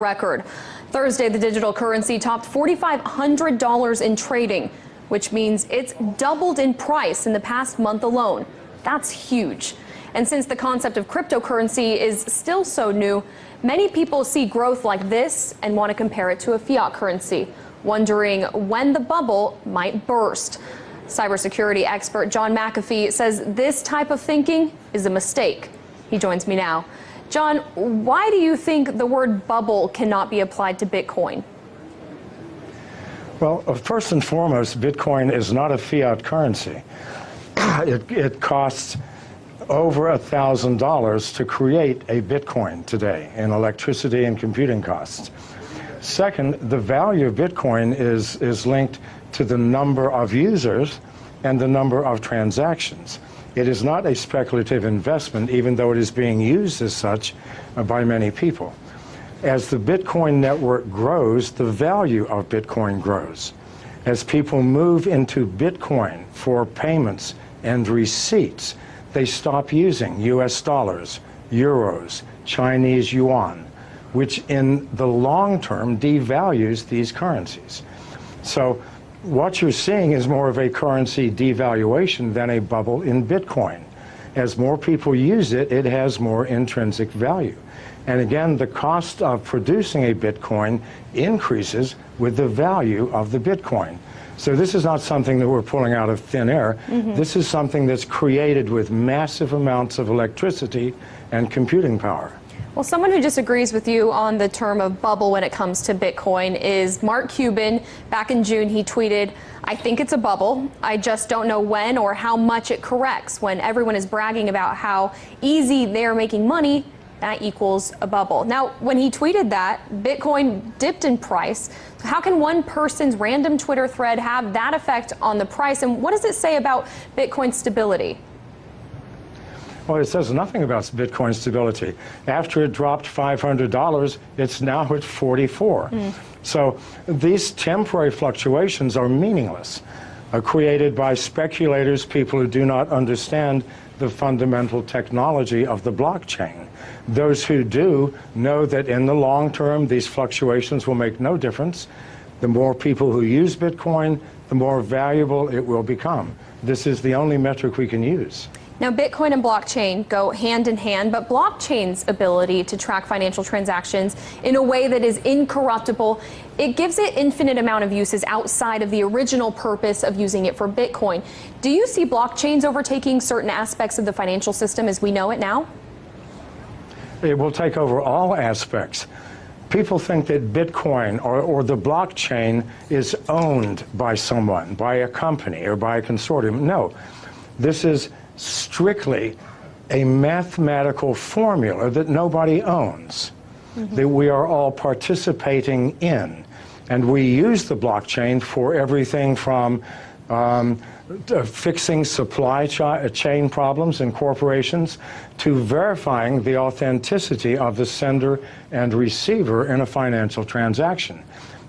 record. Thursday, the digital currency topped $4,500 in trading, which means it's doubled in price in the past month alone. That's huge. And since the concept of cryptocurrency is still so new, many people see growth like this and want to compare it to a fiat currency, wondering when the bubble might burst. Cybersecurity expert John McAfee says this type of thinking is a mistake. He joins me now. John, why do you think the word bubble cannot be applied to Bitcoin? Well, first and foremost, Bitcoin is not a fiat currency. It costs over $1,000 to create a Bitcoin today in electricity and computing costs. Second, the value of Bitcoin is linked to the number of users and the number of transactions. It is not a speculative investment, even though it is being used as such by many people. As the Bitcoin network grows, the value of Bitcoin grows. As people move into Bitcoin for payments and receipts, they stop using US dollars, euros, Chinese yuan, which in the long term devalues these currencies. So what you're seeing is more of a currency devaluation than a bubble in Bitcoin. As more people use it, it has more intrinsic value. And again, the cost of producing a Bitcoin increases with the value of the Bitcoin. So this is not something that we're pulling out of thin air. This is something that's created with massive amounts of electricity and computing power. Well, someone who disagrees with you on the term of bubble when it comes to Bitcoin is Mark Cuban. Back in June, he tweeted, "I think it's a bubble. I just don't know when or how much it corrects." When everyone is bragging about how easy they're making money, that equals a bubble. Now, when he tweeted that, Bitcoin dipped in price. How can one person's random Twitter thread have that effect on the price? And what does it say about Bitcoin's stability? Well, it says nothing about Bitcoin stability. After it dropped $500, it's now at 44. So these temporary fluctuations are meaningless, created by speculators, people who do not understand the fundamental technology of the blockchain. Those who do know that in the long term, these fluctuations will make no difference. The more people who use Bitcoin, the more valuable it will become. This is the only metric we can use. Now, Bitcoin and blockchain go hand in hand, but blockchain's ability to track financial transactions in a way that is incorruptible, it gives it infinite amount of uses outside of the original purpose of using it for Bitcoin. Do you see blockchains overtaking certain aspects of the financial system as we know it now? It will take over all aspects. People think that Bitcoin or the blockchain is owned by someone, by a company or by a consortium. No, this is strictly a mathematical formula that nobody owns, that we are all participating in. And we use the blockchain for everything from fixing supply chain problems in corporations to verifying the authenticity of the sender and receiver in a financial transaction.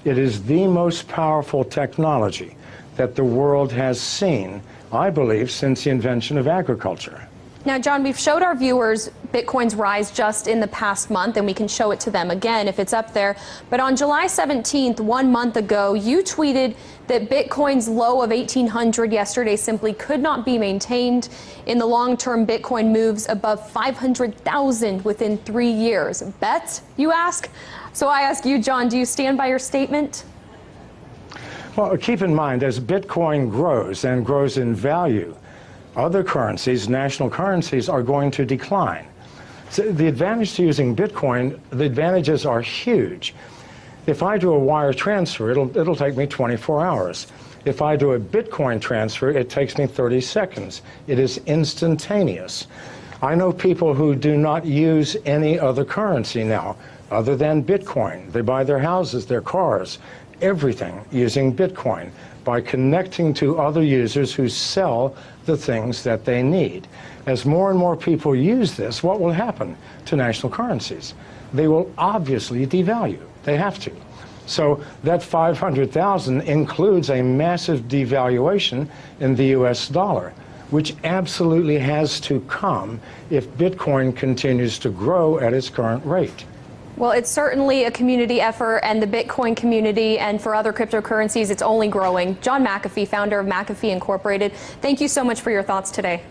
It is the most powerful technology that the world has seen, I believe, since the invention of agriculture. Now, John, we've showed our viewers Bitcoin's rise just in the past month, and we can show it to them again if it's up there. But on July 17th, 1 month ago, you tweeted that Bitcoin's low of 1,800 yesterday simply could not be maintained. In the long term, Bitcoin moves above 500,000 within 3 years. Bet, you ask? So I ask you, John, do you stand by your statement? Well, keep in mind, as Bitcoin grows and grows in value, other currencies, national currencies, are going to decline. So the advantage to using Bitcoin, the advantages are huge. If I do a wire transfer, it'll take me 24 hours. If I do a Bitcoin transfer, it takes me 30 seconds. It is instantaneous. I know people who do not use any other currency now other than Bitcoin. They buy their houses, their cars, everything using Bitcoin by connecting to other users who sell the things that they need. As more and more people use this, what will happen to national currencies? They will obviously devalue. They have to. So that 500,000 includes a massive devaluation in the US dollar, which absolutely has to come if Bitcoin continues to grow at its current rate. Well, it's certainly a community effort, and the Bitcoin community and for other cryptocurrencies, it's only growing. John McAfee, founder of McAfee Incorporated, thank you so much for your thoughts today.